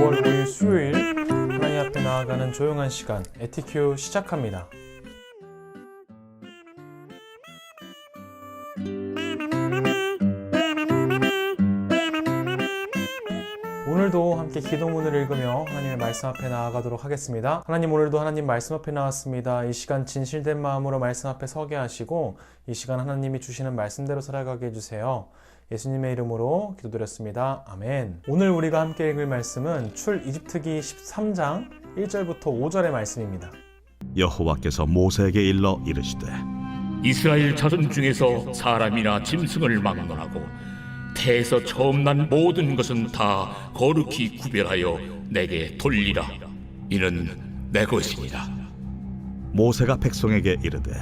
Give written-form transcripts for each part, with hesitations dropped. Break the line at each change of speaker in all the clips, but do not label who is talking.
5월 5일 수요일 하나님 앞에 나아가는 조용한 시간 에티큐 시작합니다. 오늘도 함께 기도문을 읽으며 하나님의 말씀 앞에 나아가도록 하겠습니다. 하나님, 오늘도 하나님 말씀 앞에 나왔습니다. 이 시간 진실된 마음으로 말씀 앞에 서게 하시고 이 시간 하나님이 주시는 말씀대로 살아가게 해주세요. 예수님의 이름으로 기도드렸습니다. 아멘. 오늘 우리가 함께 읽을 말씀은 출이집트기 13장 1절부터 5절의 말씀입니다.
여호와께서 모세에게 일러 이르시되
이스라엘 자손 중에서 사람이나 짐승을 막론하고 태에서 처음 난 모든 것은 다 거룩히 구별하여 내게 돌리라. 이는 내 것이니라.
모세가 백성에게 이르되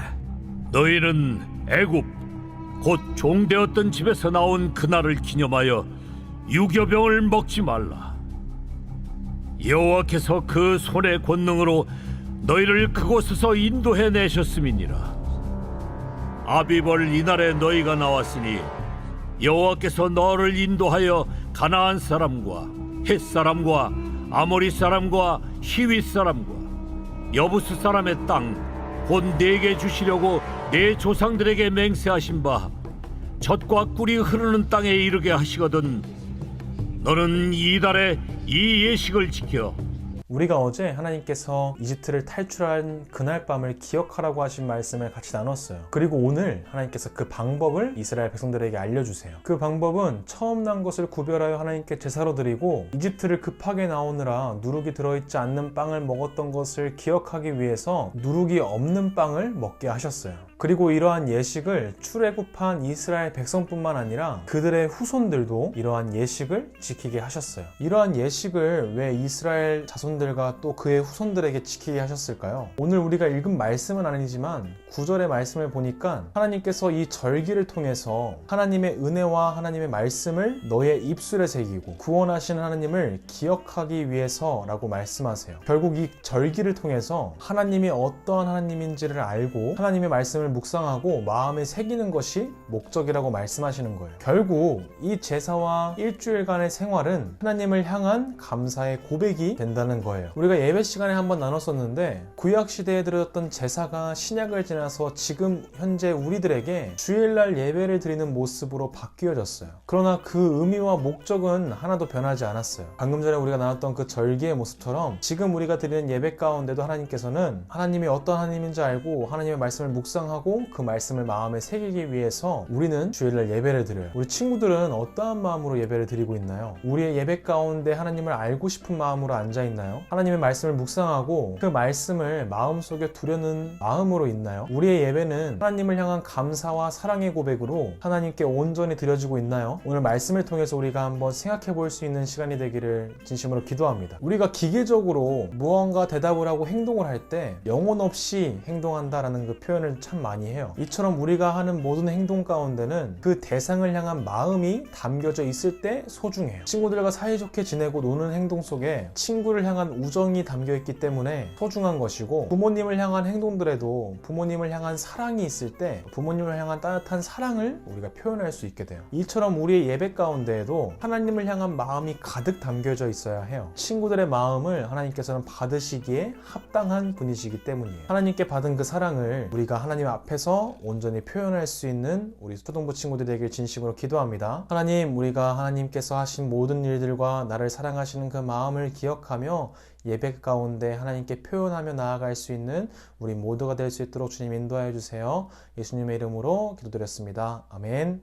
너희는 애굽 곧 종되었던 집에서 나온 그날을 기념하여 유교병을 먹지 말라. 여호와께서 그 손의 권능으로 너희를 그곳에서 인도해 내셨음이니라. 아비벌 이날에 너희가 나왔으니 여호와께서 너를 인도하여 가나안 사람과 헷 사람과 아모리 사람과 히윗 사람과 여부스 사람의 땅 곧 내게 주시려고 내 조상들에게 맹세하신 바 젖과 꿀이 흐르는 땅에 이르게 하시거든. 너는 이달에 이 예식을 지켜
우리가 어제 하나님께서 이집트를 탈출한 그날 밤을 기억하라고 하신 말씀을 같이 나눴어요. 그리고 오늘 하나님께서 그 방법을 이스라엘 백성들에게 알려주세요. 그 방법은 처음 난 것을 구별하여 하나님께 제사로 드리고 이집트를 급하게 나오느라 누룩이 들어있지 않는 빵을 먹었던 것을 기억하기 위해서 누룩이 없는 빵을 먹게 하셨어요. 그리고 이러한 예식을 출애굽한 이스라엘 백성뿐만 아니라 그들의 후손들도 이러한 예식을 지키게 하셨어요. 이러한 예식을 왜 이스라엘 자손들과 또 그의 후손들에게 지키게 하셨을까요? 오늘 우리가 읽은 말씀은 아니지만 9절의 말씀을 보니까 하나님께서 이 절기를 통해서 하나님의 은혜와 하나님의 말씀을 너의 입술에 새기고 구원하시는 하나님을 기억하기 위해서라고 말씀하세요. 결국 이 절기를 통해서 하나님이 어떠한 하나님인지를 알고 하나님의 말씀을 묵상하고 마음에 새기는 것이 목적이라고 말씀하시는 거예요. 결국 이 제사와 일주일간의 생활은 하나님을 향한 감사의 고백이 된다는 거예요. 우리가 예배 시간에 한번 나눴었는데 구약시대에 들어졌던 제사가 신약을 지나서 지금 현재 우리들에게 주일날 예배를 드리는 모습으로 바뀌어졌어요. 그러나 그 의미와 목적은 하나도 변하지 않았어요. 방금 전에 우리가 나눴던 그 절기의 모습처럼 지금 우리가 드리는 예배 가운데도 하나님께서는 하나님이 어떤 하나님인지 알고 하나님의 말씀을 묵상하고 그 말씀을 마음에 새기기 위해서 우리는 주일날 예배를 드려요. 우리 친구들은 어떠한 마음으로 예배를 드리고 있나요? 우리의 예배 가운데 하나님을 알고 싶은 마음으로 앉아 있나요? 하나님의 말씀을 묵상하고 그 말씀을 마음속에 두려는 마음으로 있나요? 우리의 예배는 하나님을 향한 감사와 사랑의 고백으로 하나님께 온전히 드려지고 있나요? 오늘 말씀을 통해서 우리가 한번 생각해 볼 수 있는 시간이 되기를 진심으로 기도합니다. 우리가 기계적으로 무언가 대답을 하고 행동을 할 때 영혼 없이 행동한다라는 그 표현을 참 많이 해요. 이처럼 우리가 하는 모든 행동 가운데는 그 대상을 향한 마음이 담겨져 있을 때 소중해요. 친구들과 사이좋게 지내고 노는 행동 속에 친구를 향한 우정이 담겨 있기 때문에 소중한 것이고, 부모님을 향한 행동들에도 부모님을 향한 사랑이 있을 때 부모님을 향한 따뜻한 사랑을 우리가 표현할 수 있게 돼요. 이처럼 우리의 예배 가운데에도 하나님을 향한 마음이 가득 담겨져 있어야 해요. 친구들의 마음을 하나님께서는 받으시기에 합당한 분이시기 때문이에요. 하나님께 받은 그 사랑을 우리가 하나님 앞에서 온전히 표현할 수 있는 우리 초등부 친구들이 되길 진심으로 기도합니다. 하나님, 우리가 하나님께서 하신 모든 일들과 나를 사랑하시는 그 마음을 기억하며 예배 가운데 하나님께 표현하며 나아갈 수 있는 우리 모두가 될 수 있도록 주님 인도하여 주세요. 예수님의 이름으로 기도드렸습니다. 아멘.